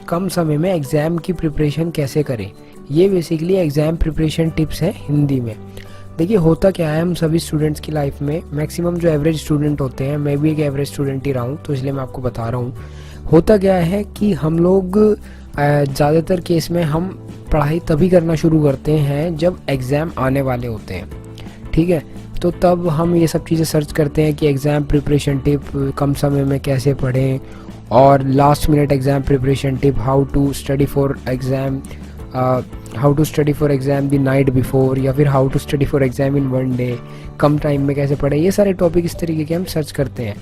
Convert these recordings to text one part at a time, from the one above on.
कम समय में एग्ज़ाम की प्रिपरेशन कैसे करें। ये बेसिकली एग्ज़ाम प्रिपरेशन टिप्स है हिंदी में। देखिए होता क्या है, हम सभी स्टूडेंट्स की लाइफ में मैक्सिमम जो एवरेज स्टूडेंट होते हैं, मैं भी एक एवरेज स्टूडेंट ही रहा हूँ तो इसलिए मैं आपको बता रहा हूँ। होता क्या है कि हम लोग ज़्यादातर केस में हम पढ़ाई तभी करना शुरू करते हैं जब एग्ज़ाम आने वाले होते हैं, ठीक है। तो तब हम ये सब चीज़ें सर्च करते हैं कि एग्ज़ाम प्रिपरेशन टिप कम समय में कैसे पढ़ें, और last minute exam preparation tip, how to study for exam the night before, या फिर how to study for exam in one day, कम टाइम में कैसे पढ़ें। ये सारे टॉपिक इस तरीके के हम सर्च करते हैं।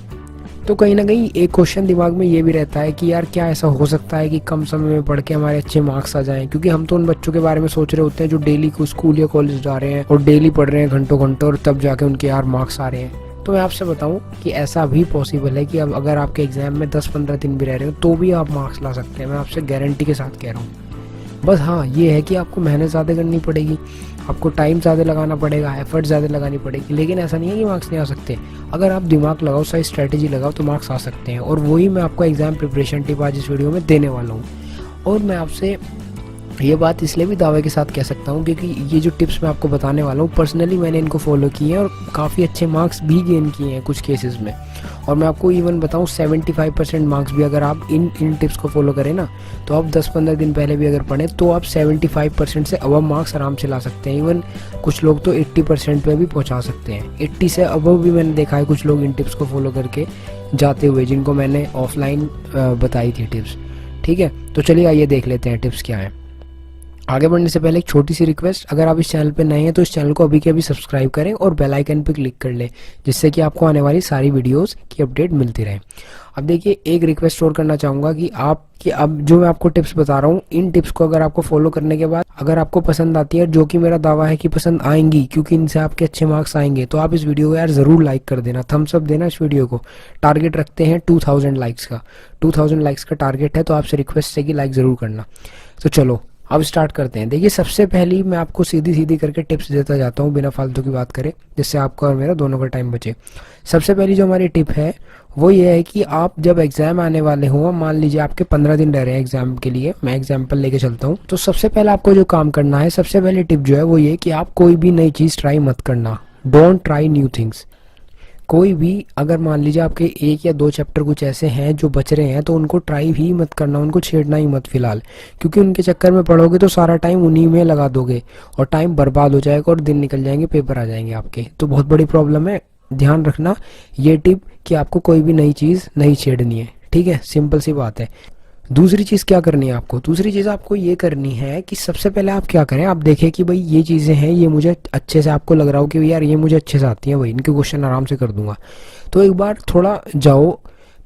तो कहीं ना कहीं एक क्वेश्चन दिमाग में ये भी रहता है कि यार क्या ऐसा हो सकता है कि कम समय में पढ़ के हमारे अच्छे मार्क्स आ जाएं, क्योंकि हम तो उन बच्चों के बारे में सोच रहे होते हैं जो डेली को स्कूल या कॉलेज जा रहे हैं और डेली पढ़ रहे हैं घंटों घंटों, और तब जाके उनके यार मार्क्स आ रहे हैं। तो मैं आपसे बताऊं कि ऐसा भी पॉसिबल है कि अब अगर आपके एग्जाम में 10-15 दिन भी रह रहे हो तो भी आप मार्क्स ला सकते हैं, मैं आपसे गारंटी के साथ कह रहा हूँ। बस हाँ ये है कि आपको मेहनत ज़्यादा करनी पड़ेगी, आपको टाइम ज़्यादा लगाना पड़ेगा, एफर्ट ज़्यादा लगानी पड़ेगी, लेकिन ऐसा नहीं है कि मार्क्स नहीं आ सकते। अगर आप दिमाग लगाओ, सही स्ट्रैटेजी लगाओ तो मार्क्स आ सकते हैं। और वही मैं आपको एग्ज़ाम प्रिपरेशन टिप आज इस वीडियो में देने वाला हूँ। और मैं आपसे ये बात इसलिए भी दावे के साथ कह सकता हूँ क्योंकि ये जो टिप्स मैं आपको बताने वाला हूँ पर्सनली मैंने इनको फॉलो किए हैं और काफ़ी अच्छे मार्क्स भी गेन किए हैं कुछ केसेस में। और मैं आपको इवन बताऊँ 75% मार्क्स भी अगर आप इन टिप्स को फॉलो करें ना, तो आप 10-15 दिन पहले भी अगर पढ़ें तो आप 75% से अबव मार्क्स आराम से ला सकते हैं। इवन कुछ लोग तो 80% पे भी पहुँचा सकते हैं। 80 से अबव भी मैंने देखा है कुछ लोग इन टिप्स को फॉलो करके जाते हुए, जिनको मैंने ऑफलाइन बताई थी टिप्स, ठीक है। तो चलिए आइए देख लेते हैं टिप्स क्या हैं। आगे बढ़ने से पहले एक छोटी सी रिक्वेस्ट, अगर आप इस चैनल पर नए हैं तो इस चैनल को अभी के अभी सब्सक्राइब करें और बेल आइकन पर क्लिक कर लें, जिससे कि आपको आने वाली सारी वीडियोस की अपडेट मिलती रहे। अब देखिए एक रिक्वेस्ट और करना चाहूँगा कि अब जो मैं आपको टिप्स बता रहा हूँ, इन टिप्स को अगर आपको फॉलो करने के बाद अगर आपको पसंद आती है, जो कि मेरा दावा है कि पसंद आएंगी क्योंकि इनसे आपके अच्छे मार्क्स आएंगे, तो आप इस वीडियो को यार ज़रूर लाइक कर देना, थम्स अप देना इस वीडियो को। टारगेट रखते हैं 2000 लाइक्स का, 2000 लाइक्स का टारगेट है, तो आपसे रिक्वेस्ट है कि लाइक ज़रूर करना। तो चलो अब स्टार्ट करते हैं। देखिए सबसे पहली मैं आपको सीधी सीधी करके टिप्स देता जाता हूँ बिना फालतू की बात करें, जिससे आपका और मेरा दोनों का टाइम बचे। सबसे पहली जो हमारी टिप है वो ये है कि आप जब एग्ज़ाम आने वाले हों, मान लीजिए आपके 15 दिन रह रहे हैं एग्ज़ाम के लिए, मैं एग्जाम्पल लेके चलता हूँ, तो सबसे पहले आपको जो काम करना है, सबसे पहली टिप जो है वो ये कि आप कोई भी नई चीज़ ट्राई मत करना। Don't try new things. कोई भी अगर मान लीजिए आपके 1 या 2 चैप्टर कुछ ऐसे हैं जो बच रहे हैं, तो उनको ट्राई ही मत करना, उनको छेड़ना ही मत फिलहाल, क्योंकि उनके चक्कर में पढ़ोगे तो सारा टाइम उन्हीं में लगा दोगे और टाइम बर्बाद हो जाएगा और दिन निकल जाएंगे, पेपर आ जाएंगे आपके, तो बहुत बड़ी प्रॉब्लम है। ध्यान रखना ये टिप कि आपको कोई भी नई चीज़ नहीं छेड़नी है, ठीक है, सिंपल सी बात है। दूसरी चीज़ क्या करनी है आपको, दूसरी चीज़ आपको ये करनी है कि सबसे पहले आप क्या करें, आप देखें कि भाई ये चीज़ें हैं, ये मुझे अच्छे से, आपको लग रहा हो कि यार ये मुझे अच्छे से आती हैं, भाई इनके क्वेश्चन आराम से कर दूंगा, तो एक बार थोड़ा जाओ,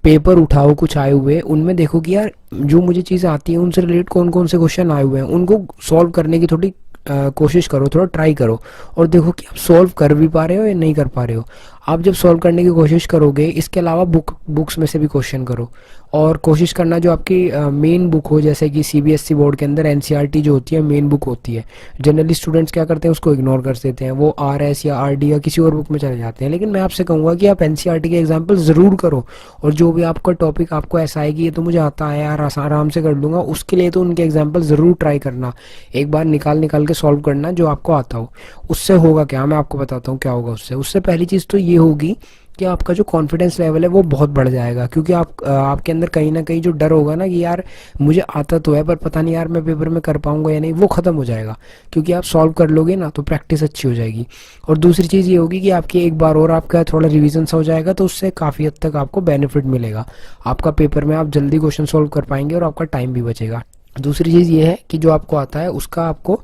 पेपर उठाओ कुछ आए हुए, उनमें देखो कि यार जो मुझे चीज़ें आती हैं उनसे रिलेट कौन कौन से क्वेश्चन आए हुए हैं, उनको सॉल्व करने की थोड़ी कोशिश करो, थोड़ा ट्राई करो और देखो कि आप सॉल्व कर भी पा रहे हो या नहीं कर पा रहे हो। आप जब सॉल्व करने की कोशिश करोगे, इसके अलावा बुक्स में से भी क्वेश्चन करो और कोशिश करना जो आपकी मेन बुक हो, जैसे कि सीबीएसई बोर्ड के अंदर एनसीईआरटी जो होती है मेन बुक होती है। जनरली स्टूडेंट्स क्या करते हैं, उसको इग्नोर कर देते हैं, वो आरएस या आरडी या किसी और बुक में चले जाते हैं। लेकिन मैं आपसे कहूँगा कि आप एनसीईआरटी के एग्जाम्पल ज़रूर करो, और जो भी आपका टॉपिक आपको ऐसा है कि ये तो मुझे आता है यार, आराम से कर लूँगा, उसके लिए तो उनके एग्जाम्पल ज़रूर ट्राई करना, एक बार निकाल के सॉल्व करना जो आपको आता हो। उससे होगा क्या, मैं आपको बताता हूँ क्या होगा उससे पहली चीज़ तो ये होगी कि आपका जो कॉन्फिडेंस लेवल है वो बहुत बढ़ जाएगा, क्योंकि आपके अंदर कहीं ना कहीं जो डर होगा ना कि यार मुझे आता तो है पर पता नहीं यार मैं पेपर में कर पाऊंगा या नहीं, वो ख़त्म हो जाएगा, क्योंकि आप सॉल्व कर लोगे ना तो प्रैक्टिस अच्छी हो जाएगी। और दूसरी चीज़ ये होगी कि आपकी एक बार और आपका थोड़ा रिविजन सा हो जाएगा, तो उससे काफ़ी हद तक आपको बेनिफिट मिलेगा, आपका पेपर में आप जल्दी क्वेश्चन सॉल्व कर पाएंगे और आपका टाइम भी बचेगा। दूसरी चीज़ ये है कि जो आपको आता है उसका आपको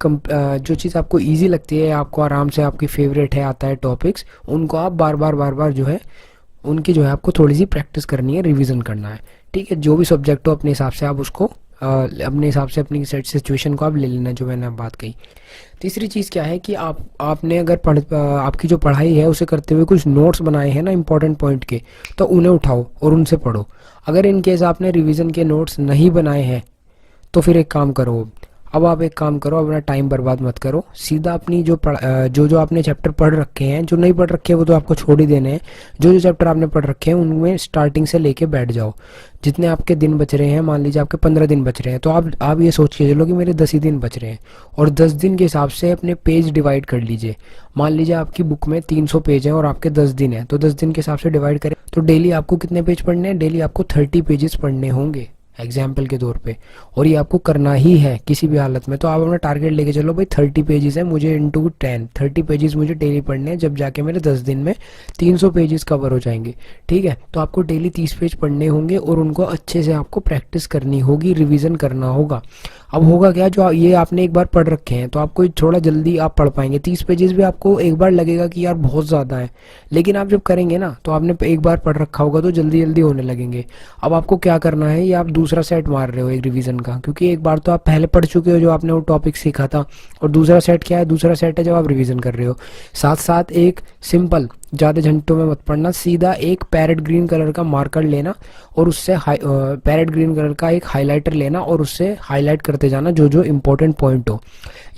जो चीज़ आपको इजी लगती है, आपको आराम से आपकी फेवरेट है, आता है टॉपिक्स, उनको आप बार बार जो है उनकी जो है आपको थोड़ी सी प्रैक्टिस करनी है, रिवीजन करना है, ठीक है। जो भी सब्जेक्ट हो अपने हिसाब से आप उसको अपने हिसाब से अपनी सिचुएशन को आप ले लेना, जो मैंने बात कही। तीसरी चीज़ क्या है कि आपने अगर आपकी जो पढ़ाई है उसे करते हुए कुछ नोट्स बनाए हैं ना इंपॉर्टेंट पॉइंट के, तो उन्हें उठाओ और उनसे पढ़ो। अगर इन केस आपने रिवीजन के नोट्स नहीं बनाए हैं तो फिर एक काम करो, अब आप एक काम करो, अपना टाइम बर्बाद मत करो, सीधा अपनी जो आपने चैप्टर पढ़ रखे हैं, जो नहीं पढ़ रखे हैं वो तो आपको छोड़ ही देने हैं, जो जो चैप्टर आपने पढ़ रखे हैं उनमें स्टार्टिंग से लेके बैठ जाओ। जितने आपके दिन बच रहे हैं, मान लीजिए आपके 15 दिन बच रहे हैं, तो आप ये सोच के चलो कि मेरे 10 ही दिन बच रहे हैं, और 10 दिन के हिसाब से अपने पेज डिवाइड कर लीजिए। मान लीजिए आपकी बुक में 300 पेज हैं और आपके 10 दिन हैं, तो 10 दिन के हिसाब से डिवाइड करें तो डेली आपको कितने पेज पढ़ने हैं? डेली आपको 30 पेजेस पढ़ने होंगे एग्जाम्पल के तौर पे, और ये आपको करना ही है किसी भी हालत में। तो आप अपना टारगेट लेके चलो भाई 30 पेजेस है मुझे, इंटू 10, 30 पेजेस मुझे डेली पढ़ने हैं, जब जाके मेरे 10 दिन में 300 पेजेस कवर हो जाएंगे। ठीक है, तो आपको डेली 30 पेज पढ़ने होंगे और उनको अच्छे से आपको प्रैक्टिस करनी होगी, रिविज़न करना होगा। अब होगा क्या, जो ये आपने एक बार पढ़ रखे हैं तो आपको थोड़ा जल्दी आप पढ़ पाएंगे। 30 पेजेस भी आपको एक बार लगेगा कि यार बहुत ज़्यादा है, लेकिन आप जब करेंगे ना तो आपने एक बार पढ़ रखा होगा तो जल्दी जल्दी होने लगेंगे। अब आपको क्या करना है, ये आप दूसरा सेट मार रहे हो एक रिवीजन का, क्योंकि एक बार तो आप पहले पढ़ चुके हो जो आपने वो टॉपिक सीखा था, और दूसरा सेट क्या है, दूसरा सेट है जब आप रिवीजन कर रहे हो। साथ साथ एक सिंपल, ज़्यादा झंटों में मत पढ़ना, सीधा एक पैरेट ग्रीन कलर का मार्कर लेना और उससे पैरेट ग्रीन कलर का एक हाइलाइटर लेना और उससे हाईलाइट करते जाना जो जो इंपॉर्टेंट पॉइंट हो।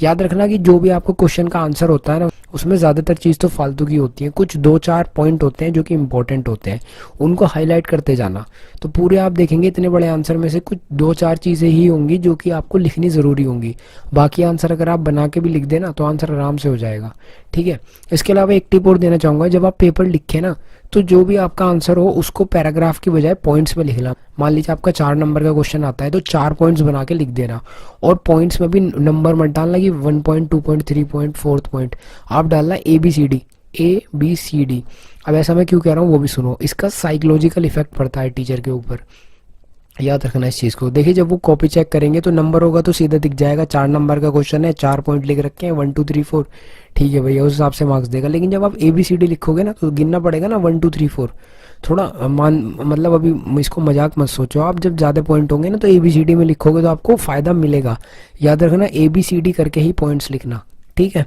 याद रखना कि जो भी आपको क्वेश्चन का आंसर होता है ना, उसमें ज़्यादातर चीज़ तो फालतू की होती है, कुछ 2-4 पॉइंट होते हैं जो कि इंपॉर्टेंट होते हैं, उनको हाईलाइट करते जाना। तो पूरे आप देखेंगे इतने बड़े आंसर में से कुछ 2-4 चीज़ें ही होंगी जो कि आपको लिखनी ज़रूरी होंगी, बाकी आंसर अगर आप बना के भी लिख देना तो आंसर आराम से हो जाएगा। ठीक है, इसके अलावा एक टिप और देना चाहूँगा, जब आप पेपर लिखें ना तो जो भी आपका आंसर हो उसको पैराग्राफ की बजाय पॉइंट्स में लिखना। मान लीजिए आपका 4 नंबर का क्वेश्चन आता है तो 4 पॉइंट्स बना के लिख देना, और पॉइंट्स में भी नंबर मत डालना कि 1 पॉइंट, 2 पॉइंट, 3 पॉइंट, 4 पॉइंट, आप डालना ABCD। अब ऐसा मैं क्यों कह रहा हूँ वो भी सुनो, इसका साइकोलॉजिकल इफेक्ट पड़ता है टीचर के ऊपर, याद रखना इस चीज़ को। देखिए जब वो कॉपी चेक करेंगे तो नंबर होगा तो सीधा दिख जाएगा 4 नंबर का क्वेश्चन है, 4 पॉइंट लिख रखे हैं, 1 2 3 4, ठीक है भैया, उस हिसाब से मार्क्स देगा। लेकिन जब आप ABCD लिखोगे ना तो गिनना पड़ेगा ना 1 2 3 4, थोड़ा मतलब अभी इसको मजाक मत सोचो, आप जब ज़्यादा पॉइंट होंगे ना तो ABCD में लिखोगे तो आपको फ़ायदा मिलेगा। याद रखना ABCD करके ही पॉइंट्स लिखना, ठीक है।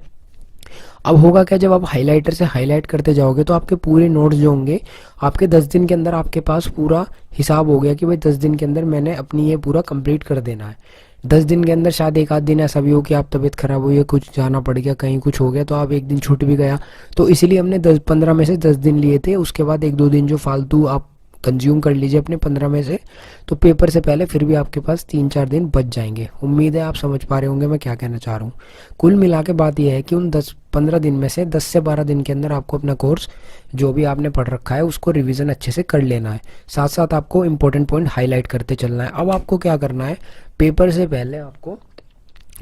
अब होगा क्या, जब आप हाइलाइटर से हाईलाइट करते जाओगे तो आपके पूरे नोट्स जो होंगे आपके 10 दिन के अंदर आपके पास पूरा हिसाब हो गया कि भाई 10 दिन के अंदर मैंने अपनी ये पूरा कंप्लीट कर देना है। 10 दिन के अंदर शायद एक आध दिन ऐसा भी हो कि आप तबीयत खराब हुई है, कुछ जाना पड़ गया, कहीं कुछ हो गया तो आप एक दिन छूट भी गया, तो इसीलिए हमने 10-15 में से 10 दिन लिए थे। उसके बाद 1-2 दिन जो फालतू आप कंज्यूम कर लीजिए अपने 15 में से, तो पेपर से पहले फिर भी आपके पास 3-4 दिन बच जाएंगे। उम्मीद है आप समझ पा रहे होंगे मैं क्या कहना चाह रहा हूँ। कुल मिला के बात यह है कि उन 10-15 दिन में से 10 से 12 दिन के अंदर आपको अपना कोर्स जो भी आपने पढ़ रखा है उसको रिवीजन अच्छे से कर लेना है, साथ साथ आपको इंपॉर्टेंट पॉइंट हाईलाइट करते चलना है। अब आपको क्या करना है, पेपर से पहले आपको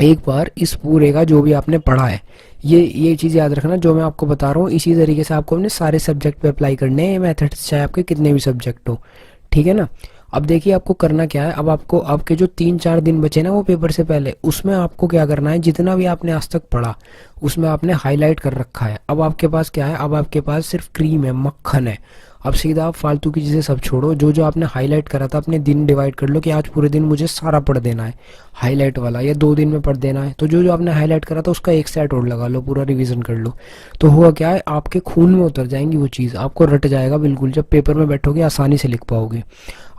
एक बार इस पूरे का जो भी आपने पढ़ा है, ये चीज़ याद रखना जो मैं आपको बता रहा हूँ, इसी तरीके से आपको अपने सारे सब्जेक्ट पे अप्लाई करने हैं ये मेथड्स, चाहे आपके कितने भी सब्जेक्ट हो, ठीक है ना। अब देखिए आपको करना क्या है, अब आपको आपके जो 3-4 दिन बचे ना वो पेपर से पहले, उसमें आपको क्या करना है, जितना भी आपने आज तक पढ़ा उसमें आपने हाईलाइट कर रखा है। अब आपके पास क्या है, अब आपके पास सिर्फ क्रीम है, मक्खन है। अब सीधा आप फालतू की चीज़ें सब छोड़ो, जो जो आपने हाईलाइट करा था अपने दिन डिवाइड कर लो कि आज पूरे दिन मुझे सारा पढ़ देना है हाईलाइट वाला, या 2 दिन में पढ़ देना है, तो जो जो आपने हाईलाइट करा था उसका एक सेट और लगा लो, पूरा रिवीजन कर लो। तो हुआ क्या है, आपके खून में उतर जाएंगी वो चीज़, आपको रट जाएगा बिल्कुल, जब पेपर में बैठोगे आसानी से लिख पाओगे।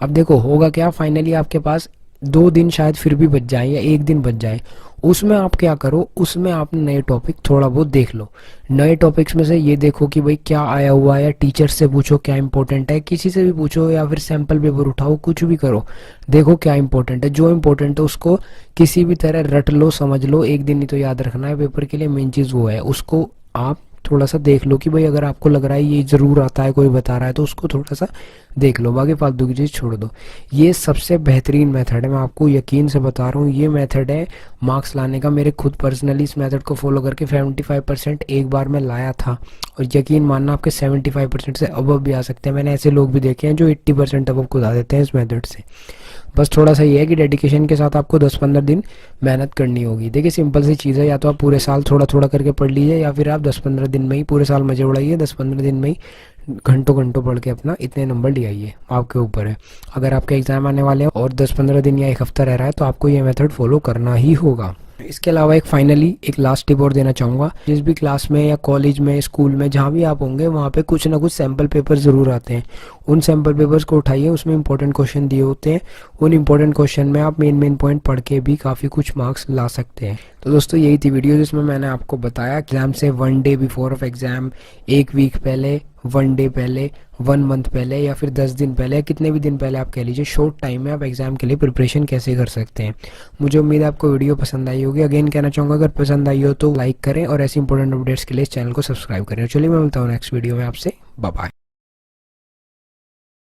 अब देखो होगा क्या, फाइनली आपके पास 2 दिन शायद फिर भी बच जाए या 1 दिन बच जाए, उसमें आप क्या करो, उसमें आप नए टॉपिक थोड़ा बहुत देख लो। नए टॉपिक्स में से ये देखो कि भाई क्या आया हुआ है, या टीचर से पूछो क्या इंपॉर्टेंट है, किसी से भी पूछो, या फिर सैम्पल पेपर उठाओ, कुछ भी करो, देखो क्या इंपॉर्टेंट है। जो इंपॉर्टेंट है उसको किसी भी तरह रट लो, समझ लो, एक दिन ही तो याद रखना है पेपर के लिए, मेन चीज़ वो है। उसको आप थोड़ा सा देख लो कि भाई अगर आपको लग रहा है ये ज़रूर आता है, कोई बता रहा है, तो उसको थोड़ा सा देख लो, बाकी फालतू की चीज़ छोड़ दो। ये सबसे बेहतरीन मेथड है, मैं आपको यकीन से बता रहा हूँ, ये मेथड है मार्क्स लाने का। मेरे खुद पर्सनली इस मेथड को फॉलो करके 75% एक बार में लाया था, और यकीन मानना आपके 75% से अबव भी आ सकते हैं। मैंने ऐसे लोग भी देखे हैं जो 80% अबव को ला देते हैं इस मेथड से। बस थोड़ा सा ये है कि डेडिकेशन के साथ आपको 10-15 दिन मेहनत करनी होगी। देखिए सिंपल सी चीज़ है, या तो आप पूरे साल थोड़ा थोड़ा करके पढ़ लीजिए, या फिर आप 10-15 दिन में ही पूरे साल मजे उड़ाइए, 10-15 दिन में ही घंटों घंटों पढ़ के अपना इतने नंबर ले आइए, आपके ऊपर है। अगर आपके एग्जाम आने वाले हैं और 10-15 दिन या 1 हफ्ता रह रहा है तो आपको ये मेथड फॉलो करना ही होगा। इसके अलावा एक फाइनली एक लास्ट टिप और देना चाहूँगा, जिस भी क्लास में या कॉलेज में, स्कूल में, जहाँ भी आप होंगे वहाँ पे कुछ ना कुछ सैम्पल पेपर ज़रूर आते हैं। उन सैम्पल पेपर्स को उठाइए, उसमें इंपॉर्टेंट क्वेश्चन दिए होते हैं। उन इंपॉर्टेंट क्वेश्चन में आप मेन पॉइंट पढ़ के भी काफ़ी कुछ मार्क्स ला सकते हैं। तो दोस्तों यही थी वीडियो जिसमें मैंने आपको बताया एग्ज़ाम से 1 day before of exam, 1 week पहले, 1 डे पहले, 1 मंथ पहले या फिर 10 दिन पहले या कितने भी दिन पहले आप कह लीजिए, शॉर्ट टाइम में आप एग्ज़ाम के लिए प्रिपरेशन कैसे कर सकते हैं। मुझे उम्मीद है आपको वीडियो पसंद आई होगी। अगेन कहना चाहूँगा, अगर पसंद आई हो तो लाइक करें और ऐसी इंपॉर्टेंट अपडेट्स के लिए इस चैनल को सब्सक्राइब करें। चलिए मैं मिलता हूँ नेक्स्ट वीडियो में आपसे। Bye bye.